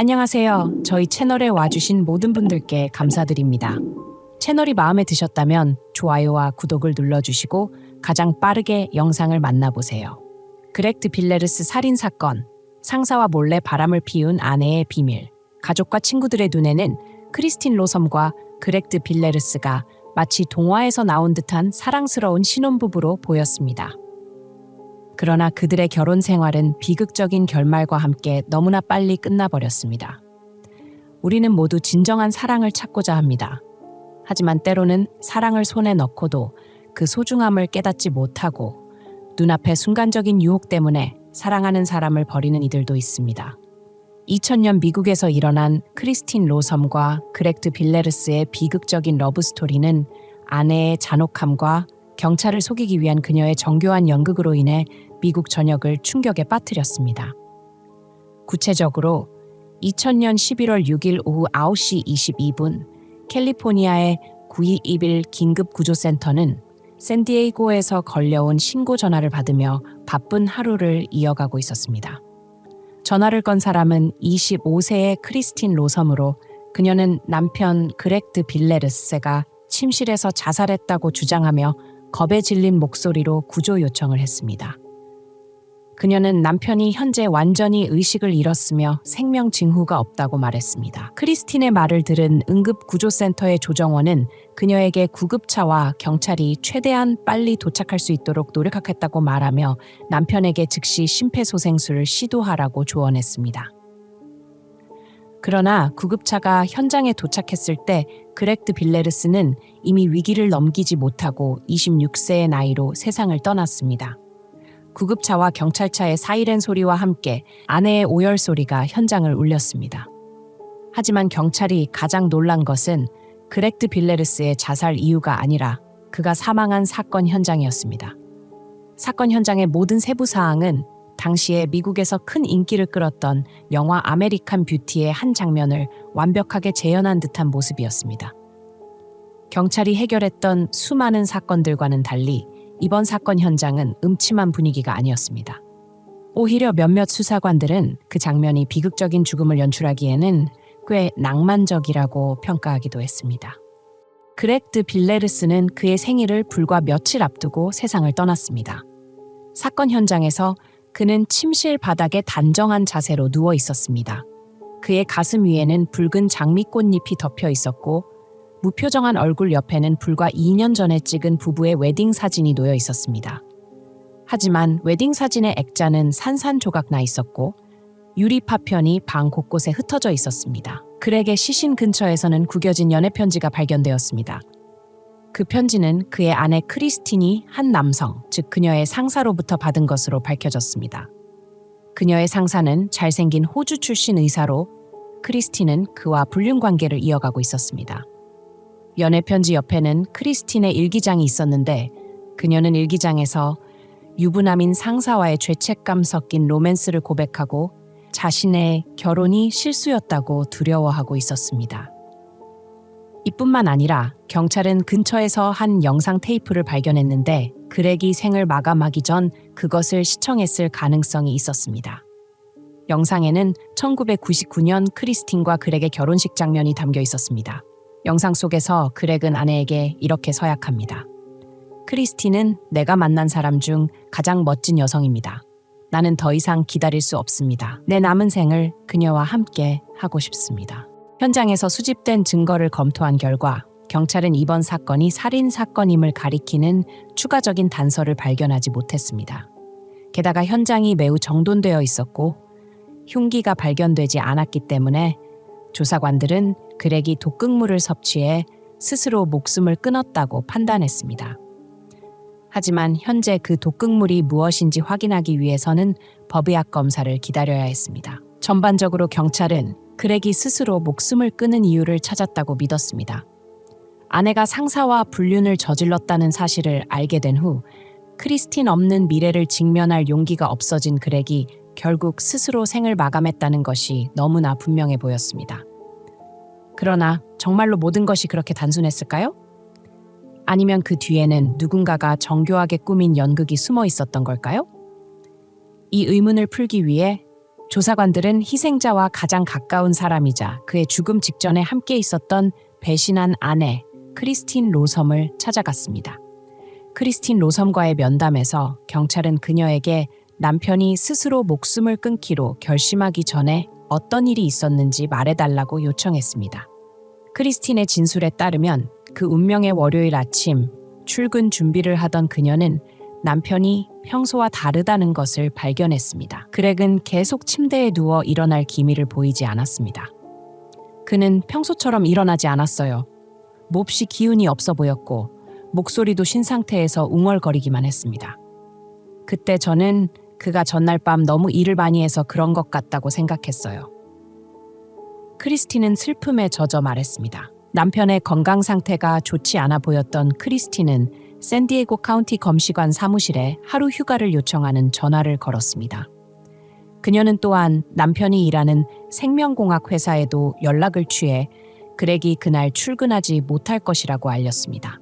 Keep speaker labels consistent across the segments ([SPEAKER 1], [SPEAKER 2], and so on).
[SPEAKER 1] 안녕하세요. 저희 채널에 와주신 모든 분들께 감사드립니다. 채널이 마음에 드셨다면 좋아요와 구독을 눌러주시고 가장 빠르게 영상을 만나보세요. 그렉트 빌레르스 살인사건, 상사와 몰래 바람을 피운 아내의 비밀. 가족과 친구들의 눈에는 크리스틴 로섬과 그렉트 빌레르스가 마치 동화에서 나온 듯한 사랑스러운 신혼부부로 보였습니다. 그러나 그들의 결혼 생활은 비극적인 결말과 함께 너무나 빨리 끝나버렸습니다. 우리는 모두 진정한 사랑을 찾고자 합니다. 하지만 때로는 사랑을 손에 넣고도 그 소중함을 깨닫지 못하고 눈앞의 순간적인 유혹 때문에 사랑하는 사람을 버리는 이들도 있습니다. 2000년 미국에서 일어난 크리스틴 로섬과 그렉트 빌레르스의 비극적인 러브스토리는 아내의 잔혹함과 경찰을 속이기 위한 그녀의 정교한 연극으로 인해 미국 전역을 충격에 빠뜨렸습니다. 구체적으로 2000년 11월 6일 오후 9시 22분 캘리포니아의 911 긴급구조센터는 샌디에이고에서 걸려온 신고 전화를 받으며 바쁜 하루를 이어가고 있었습니다. 전화를 건 사람은 25세의 크리스틴 로섬으로 그녀는 남편 그렉트 빌레르스가 침실에서 자살했다고 주장하며 겁에 질린 목소리로 구조 요청을 했습니다. 그녀는 남편이 현재 완전히 의식을 잃었으며 생명 징후가 없다고 말했습니다. 크리스틴의 말을 들은 응급구조센터의 조정원은 그녀에게 구급차와 경찰이 최대한 빨리 도착할 수 있도록 노력하겠다고 말하며 남편에게 즉시 심폐소생술을 시도하라고 조언했습니다. 그러나 구급차가 현장에 도착했을 때 그렉트 빌레르스는 이미 위기를 넘기지 못하고 26세의 나이로 세상을 떠났습니다. 구급차와 경찰차의 사이렌 소리와 함께 아내의 오열 소리가 현장을 울렸습니다. 하지만 경찰이 가장 놀란 것은 그렉트 빌레르스의 자살 이유가 아니라 그가 사망한 사건 현장이었습니다. 사건 현장의 모든 세부 사항은 당시에 미국에서 큰 인기를 끌었던 영화 아메리칸 뷰티의 한 장면을 완벽하게 재현한 듯한 모습이었습니다. 경찰이 해결했던 수많은 사건들과는 달리 이번 사건 현장은 음침한 분위기가 아니었습니다. 오히려 몇몇 수사관들은 그 장면이 비극적인 죽음을 연출하기에는 꽤 낭만적이라고 평가하기도 했습니다. 그렉트 빌레르스는 그의 생일을 불과 며칠 앞두고 세상을 떠났습니다. 사건 현장에서 그는 침실 바닥에 단정한 자세로 누워 있었습니다. 그의 가슴 위에는 붉은 장미꽃잎이 덮여 있었고 무표정한 얼굴 옆에는 불과 2년 전에 찍은 부부의 웨딩 사진이 놓여 있었습니다. 하지만 웨딩 사진의 액자는 산산조각 나 있었고 유리 파편이 방 곳곳에 흩어져 있었습니다. 그렉의 시신 근처에서는 구겨진 연애 편지가 발견되었습니다. 그 편지는 그의 아내 크리스틴이 한 남성, 즉 그녀의 상사로부터 받은 것으로 밝혀졌습니다. 그녀의 상사는 잘생긴 호주 출신 의사로 크리스틴은 그와 불륜 관계를 이어가고 있었습니다. 연애 편지 옆에는 크리스틴의 일기장이 있었는데 그녀는 일기장에서 유부남인 상사와의 죄책감 섞인 로맨스를 고백하고 자신의 결혼이 실수였다고 두려워하고 있었습니다. 이뿐만 아니라 경찰은 근처에서 한 영상 테이프를 발견했는데 그렉이 생을 마감하기 전 그것을 시청했을 가능성이 있었습니다. 영상에는 1999년 크리스틴과 그렉의 결혼식 장면이 담겨 있었습니다. 영상 속에서 그렉은 아내에게 이렇게 서약합니다. 크리스틴은 내가 만난 사람 중 가장 멋진 여성입니다. 나는 더 이상 기다릴 수 없습니다. 내 남은 생을 그녀와 함께 하고 싶습니다. 현장에서 수집된 증거를 검토한 결과 경찰은 이번 사건이 살인 사건임을 가리키는 추가적인 단서를 발견하지 못했습니다. 게다가 현장이 매우 정돈되어 있었고 흉기가 발견되지 않았기 때문에 조사관들은 그렉이 독극물을 섭취해 스스로 목숨을 끊었다고 판단했습니다. 하지만 현재 그 독극물이 무엇인지 확인하기 위해서는 법의학 검사를 기다려야 했습니다. 전반적으로 경찰은 그렉이 스스로 목숨을 끊은 이유를 찾았다고 믿었습니다. 아내가 상사와 불륜을 저질렀다는 사실을 알게 된 후 크리스틴 없는 미래를 직면할 용기가 없어진 그렉이 결국 스스로 생을 마감했다는 것이 너무나 분명해 보였습니다. 그러나 정말로 모든 것이 그렇게 단순했을까요? 아니면 그 뒤에는 누군가가 정교하게 꾸민 연극이 숨어 있었던 걸까요? 이 의문을 풀기 위해 조사관들은 희생자와 가장 가까운 사람이자 그의 죽음 직전에 함께 있었던 배신한 아내 크리스틴 로섬을 찾아갔습니다. 크리스틴 로섬과의 면담에서 경찰은 그녀에게 남편이 스스로 목숨을 끊기로 결심하기 전에 어떤 일이 있었는지 말해달라고 요청했습니다. 크리스틴의 진술에 따르면 그 운명의 월요일 아침 출근 준비를 하던 그녀는 남편이 평소와 다르다는 것을 발견했습니다. 그렉은 계속 침대에 누워 일어날 기미를 보이지 않았습니다. 그는 평소처럼 일어나지 않았어요. 몹시 기운이 없어 보였고 목소리도 쉰 상태에서 웅얼거리기만 했습니다. 그때 저는 그가 전날 밤 너무 일을 많이 해서 그런 것 같다고 생각했어요. 크리스틴은 슬픔에 젖어 말했습니다. 남편의 건강 상태가 좋지 않아 보였던 크리스틴은 샌디에고 카운티 검시관 사무실에 하루 휴가를 요청하는 전화를 걸었습니다. 그녀는 또한 남편이 일하는 생명공학 회사에도 연락을 취해 그렉이 그날 출근하지 못할 것이라고 알렸습니다.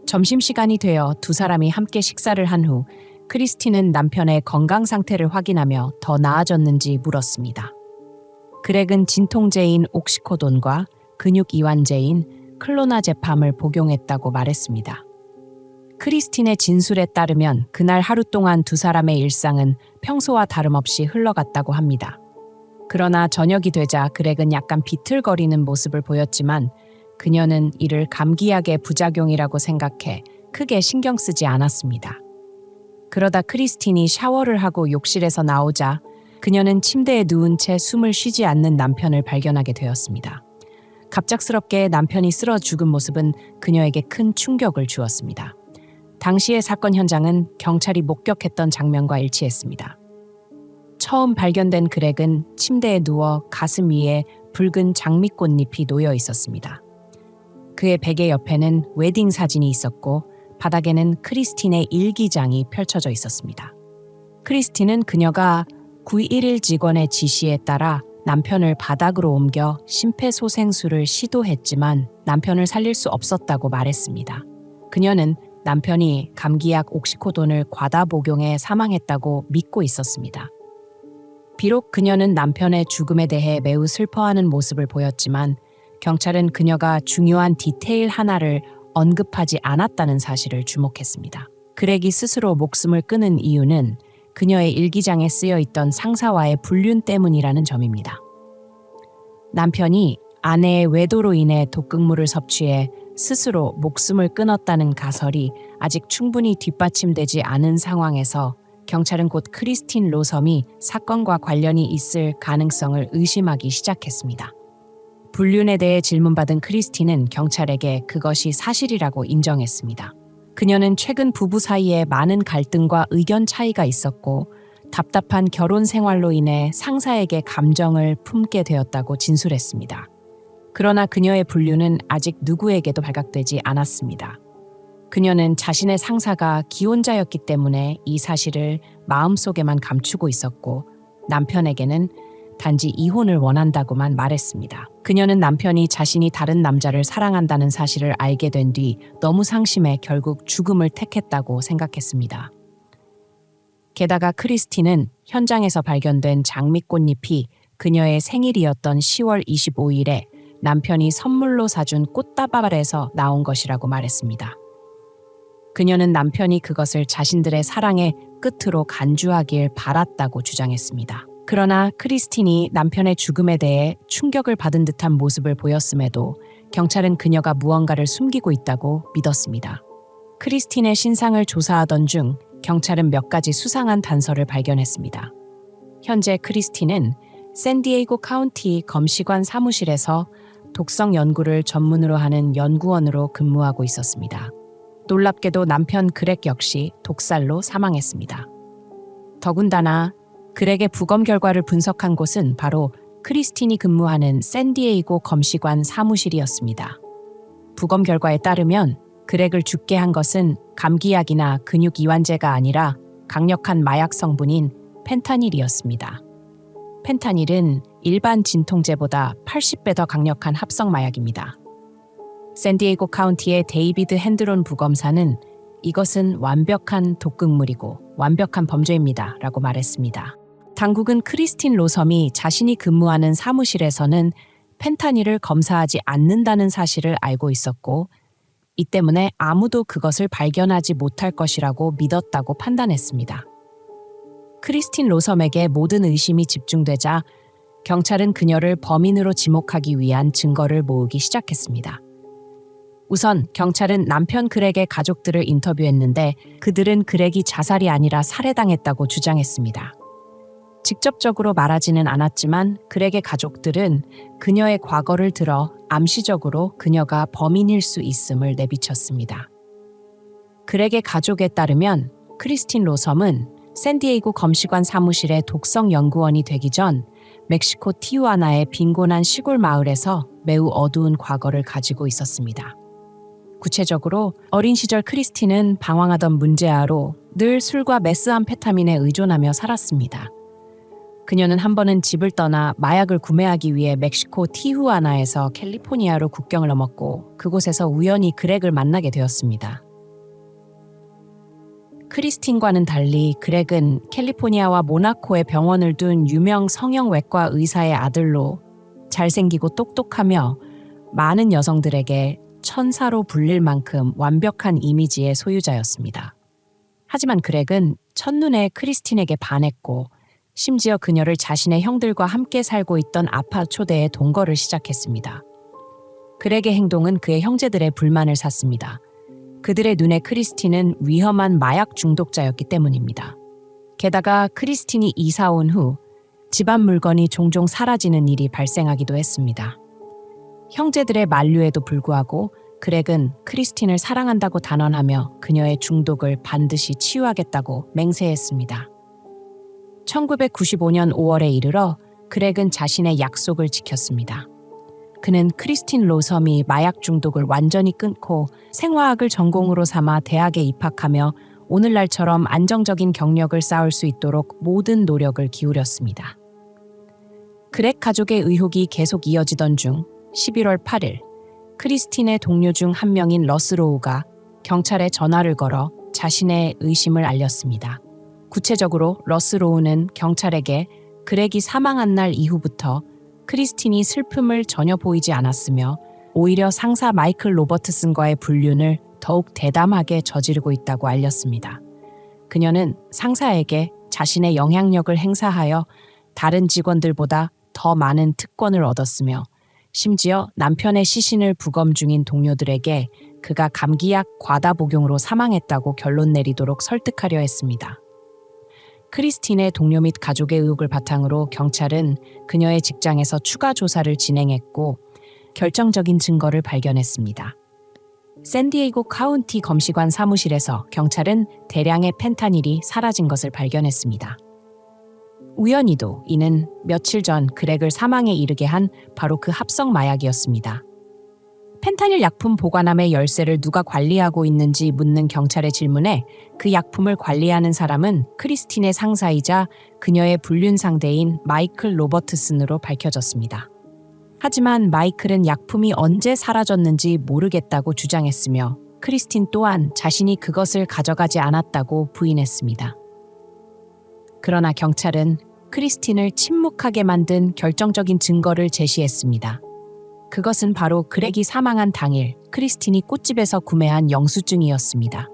[SPEAKER 1] 점심시간이 되어 두 사람이 함께 식사를 한 후 크리스틴은 남편의 건강 상태를 확인하며 더 나아졌는지 물었습니다. 그렉은 진통제인 옥시코돈과 근육 이완제인 클로나제팜을 복용했다고 말했습니다. 크리스틴의 진술에 따르면 그날 하루 동안 두 사람의 일상은 평소와 다름없이 흘러갔다고 합니다. 그러나 저녁이 되자 그렉은 약간 비틀거리는 모습을 보였지만 그녀는 이를 감기약의 부작용이라고 생각해 크게 신경 쓰지 않았습니다. 그러다 크리스틴이 샤워를 하고 욕실에서 나오자 그녀는 침대에 누운 채 숨을 쉬지 않는 남편을 발견하게 되었습니다. 갑작스럽게 남편이 쓰러 죽은 모습은 그녀에게 큰 충격을 주었습니다. 당시의 사건 현장은 경찰이 목격했던 장면과 일치했습니다. 처음 발견된 그렉은 침대에 누워 가슴 위에 붉은 장미꽃잎이 놓여 있었습니다. 그의 베개 옆에는 웨딩 사진이 있었고 바닥에는 크리스틴의 일기장이 펼쳐져 있었습니다. 크리스틴은 그녀가 911 직원의 지시에 따라 남편을 바닥으로 옮겨 심폐소생술을 시도했지만 남편을 살릴 수 없었다고 말했습니다. 그녀는 남편이 감기약 옥시코돈을 과다 복용해 사망했다고 믿고 있었습니다. 비록 그녀는 남편의 죽음에 대해 매우 슬퍼하는 모습을 보였지만 경찰은 그녀가 중요한 디테일 하나를 언급하지 않았다는 사실을 주목했습니다. 그렉이 스스로 목숨을 끊은 이유는 그녀의 일기장에 쓰여 있던 상사와의 불륜 때문이라는 점입니다. 남편이 아내의 외도로 인해 독극물을 섭취해 스스로 목숨을 끊었다는 가설이 아직 충분히 뒷받침되지 않은 상황에서 경찰은 곧 크리스틴 로섬이 사건과 관련이 있을 가능성을 의심하기 시작했습니다. 불륜에 대해 질문받은 크리스틴은 경찰에게 그것이 사실이라고 인정했습니다. 그녀는 최근 부부 사이에 많은 갈등과 의견 차이가 있었고 답답한 결혼 생활로 인해 상사에게 감정을 품게 되었다고 진술했습니다. 그러나 그녀의 불륜은 아직 누구에게도 발각되지 않았습니다. 그녀는 자신의 상사가 기혼자였기 때문에 이 사실을 마음속에만 감추고 있었고 남편에게는 단지 이혼을 원한다고만 말했습니다. 그녀는 남편이 자신이 다른 남자를 사랑한다는 사실을 알게 된 뒤 너무 상심해 결국 죽음을 택했다고 생각했습니다. 게다가 크리스틴은 현장에서 발견된 장미꽃잎이 그녀의 생일이었던 10월 25일에 남편이 선물로 사준 꽃다발에서 나온 것이라고 말했습니다. 그녀는 남편이 그것을 자신들의 사랑의 끝으로 간주하길 바랐다고 주장했습니다. 그러나 크리스틴이 남편의 죽음에 대해 충격을 받은 듯한 모습을 보였음에도 경찰은 그녀가 무언가를 숨기고 있다고 믿었습니다. 크리스틴의 신상을 조사하던 중 경찰은 몇 가지 수상한 단서를 발견했습니다. 현재 크리스틴은 샌디에이고 카운티 검시관 사무실에서 독성 연구를 전문으로 하는 연구원으로 근무하고 있었습니다. 놀랍게도 남편 그렉 역시 독살로 사망했습니다. 더군다나 그렉의 부검 결과를 분석한 곳은 바로 크리스틴이 근무하는 샌디에이고 검시관 사무실이었습니다. 부검 결과에 따르면 그렉을 죽게 한 것은 감기약이나 근육 이완제가 아니라 강력한 마약 성분인 펜타닐이었습니다. 펜타닐은 일반 진통제보다 80배 더 강력한 합성 마약입니다. 샌디에이고 카운티의 데이비드 핸드론 부검사는 이것은 완벽한 독극물이고 완벽한 범죄입니다. 라고 말했습니다. 당국은 크리스틴 로섬이 자신이 근무하는 사무실에서는 펜타닐을 검사하지 않는다는 사실을 알고 있었고, 이 때문에 아무도 그것을 발견하지 못할 것이라고 믿었다고 판단했습니다. 크리스틴 로섬에게 모든 의심이 집중되자 경찰은 그녀를 범인으로 지목하기 위한 증거를 모으기 시작했습니다. 우선 경찰은 남편 그렉의 가족들을 인터뷰했는데 그들은 그렉이 자살이 아니라 살해당했다고 주장했습니다. 직접적으로 말하지는 않았지만 그렉의 가족들은 그녀의 과거를 들어 암시적으로 그녀가 범인일 수 있음을 내비쳤습니다. 그렉의 가족에 따르면 크리스틴 로섬은 샌디에이고 검시관 사무실의 독성 연구원이 되기 전 멕시코 티후아나의 빈곤한 시골 마을에서 매우 어두운 과거를 가지고 있었습니다. 구체적으로 어린 시절 크리스틴은 방황하던 문제아로 늘 술과 메스암페타민에 의존하며 살았습니다. 그녀는 한 번은 집을 떠나 마약을 구매하기 위해 멕시코 티후아나에서 캘리포니아로 국경을 넘었고 그곳에서 우연히 그렉을 만나게 되었습니다. 크리스틴과는 달리 그렉은 캘리포니아와 모나코에 병원을 둔 유명 성형외과 의사의 아들로 잘생기고 똑똑하며 많은 여성들에게 천사로 불릴 만큼 완벽한 이미지의 소유자였습니다. 하지만 그렉은 첫눈에 크리스틴에게 반했고 심지어 그녀를 자신의 형들과 함께 살고 있던 아파 초대에 동거를 시작했습니다. 그렉의 행동은 그의 형제들의 불만을 샀습니다. 그들의 눈에 크리스틴은 위험한 마약 중독자였기 때문입니다. 게다가 크리스틴이 이사 온 후 집안 물건이 종종 사라지는 일이 발생하기도 했습니다. 형제들의 만류에도 불구하고 그렉은 크리스틴을 사랑한다고 단언하며 그녀의 중독을 반드시 치유하겠다고 맹세했습니다. 1995년 5월에 이르러 그렉은 자신의 약속을 지켰습니다. 그는 크리스틴 로섬이 마약 중독을 완전히 끊고 생화학을 전공으로 삼아 대학에 입학하며 오늘날처럼 안정적인 경력을 쌓을 수 있도록 모든 노력을 기울였습니다. 그렉 가족의 의혹이 계속 이어지던 중 11월 8일 크리스틴의 동료 중 한 명인 러스 로우가 경찰에 전화를 걸어 자신의 의심을 알렸습니다. 구체적으로 러스 로우는 경찰에게 그렉이 사망한 날 이후부터 크리스틴이 슬픔을 전혀 보이지 않았으며 오히려 상사 마이클 로버트슨과의 불륜을 더욱 대담하게 저지르고 있다고 알렸습니다. 그녀는 상사에게 자신의 영향력을 행사하여 다른 직원들보다 더 많은 특권을 얻었으며 심지어 남편의 시신을 부검 중인 동료들에게 그가 감기약 과다 복용으로 사망했다고 결론 내리도록 설득하려 했습니다. 크리스틴의 동료 및 가족의 의혹을 바탕으로 경찰은 그녀의 직장에서 추가 조사를 진행했고 결정적인 증거를 발견했습니다. 샌디에이고 카운티 검시관 사무실에서 경찰은 대량의 펜타닐이 사라진 것을 발견했습니다. 우연히도 이는 며칠 전 그렉을 사망에 이르게 한 바로 그 합성 마약이었습니다. 펜타닐 약품 보관함의 열쇠를 누가 관리하고 있는지 묻는 경찰의 질문에 그 약품을 관리하는 사람은 크리스틴의 상사이자 그녀의 불륜 상대인 마이클 로버트슨으로 밝혀졌습니다. 하지만 마이클은 약품이 언제 사라졌는지 모르겠다고 주장했으며 크리스틴 또한 자신이 그것을 가져가지 않았다고 부인했습니다. 그러나 경찰은 크리스틴을 침묵하게 만든 결정적인 증거를 제시했습니다. 그것은 바로 그렉이 사망한 당일 크리스틴이 꽃집에서 구매한 영수증이었습니다.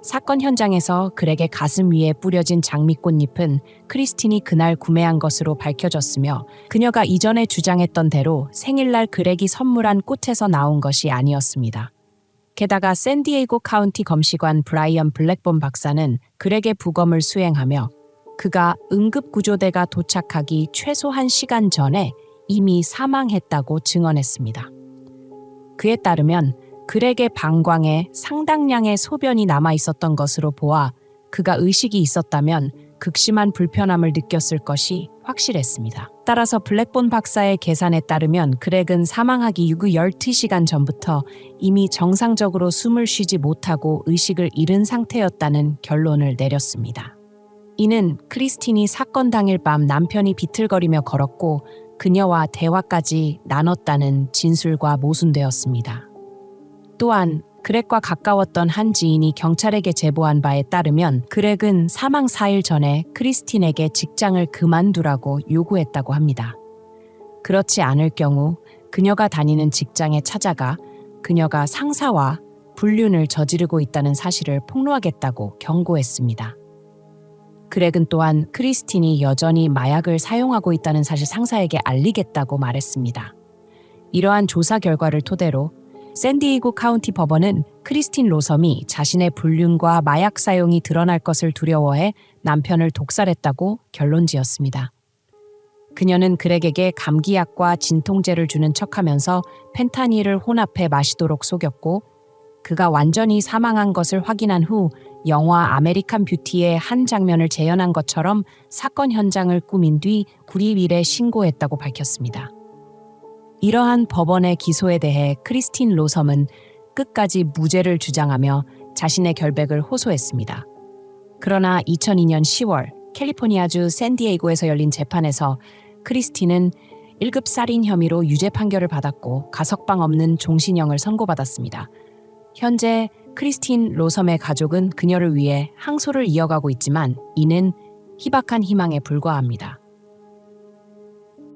[SPEAKER 1] 사건 현장에서 그렉의 가슴 위에 뿌려진 장미꽃잎은 크리스틴이 그날 구매한 것으로 밝혀졌으며 그녀가 이전에 주장했던 대로 생일날 그렉이 선물한 꽃에서 나온 것이 아니었습니다. 게다가 샌디에이고 카운티 검시관 브라이언 블랙본 박사는 그렉의 부검을 수행하며 그가 응급구조대가 도착하기 최소 1시간 전에 이미 사망했다고 증언했습니다. 그에 따르면 그렉의 방광에 상당량의 소변이 남아 있었던 것으로 보아 그가 의식이 있었다면 극심한 불편함을 느꼈을 것이 확실했습니다. 따라서 블랙본 박사의 계산에 따르면 그렉은 사망하기 12시간 전부터 이미 정상적으로 숨을 쉬지 못하고 의식을 잃은 상태였다는 결론을 내렸습니다. 이는 크리스틴이 사건 당일 밤 남편이 비틀거리며 걸었고 그녀와 대화까지 나눴다는 진술과 모순되었습니다. 또한 그렉과 가까웠던 한 지인이 경찰에게 제보한 바에 따르면 그렉은 사망 4일 전에 크리스틴에게 직장을 그만두라고 요구했다고 합니다. 그렇지 않을 경우 그녀가 다니는 직장에 찾아가 그녀가 상사와 불륜을 저지르고 있다는 사실을 폭로하겠다고 경고했습니다. 그렉은 또한 크리스틴이 여전히 마약을 사용하고 있다는 사실 상사에게 알리겠다고 말했습니다. 이러한 조사 결과를 토대로 샌디에이고 카운티 법원은 크리스틴 로섬이 자신의 불륜과 마약 사용이 드러날 것을 두려워해 남편을 독살했다고 결론지었습니다. 그녀는 그렉에게 감기약과 진통제를 주는 척하면서 펜타닐을 혼합해 마시도록 속였고 그가 완전히 사망한 것을 확인한 후 영화 아메리칸 뷰티의 한 장면을 재현한 것처럼 사건 현장을 꾸민 뒤 구리빌에 신고했다고 밝혔습니다. 이러한 법원의 기소에 대해 크리스틴 로섬은 끝까지 무죄를 주장하며 자신의 결백을 호소했습니다. 그러나 2002년 10월 캘리포니아주 샌디에이고에서 열린 재판에서 크리스틴은 1급 살인 혐의로 유죄 판결을 받았고 가석방 없는 종신형을 선고받았습니다. 현재 크리스틴 로섬의 가족은 그녀를 위해 항소를 이어가고 있지만 이는 희박한 희망에 불과합니다.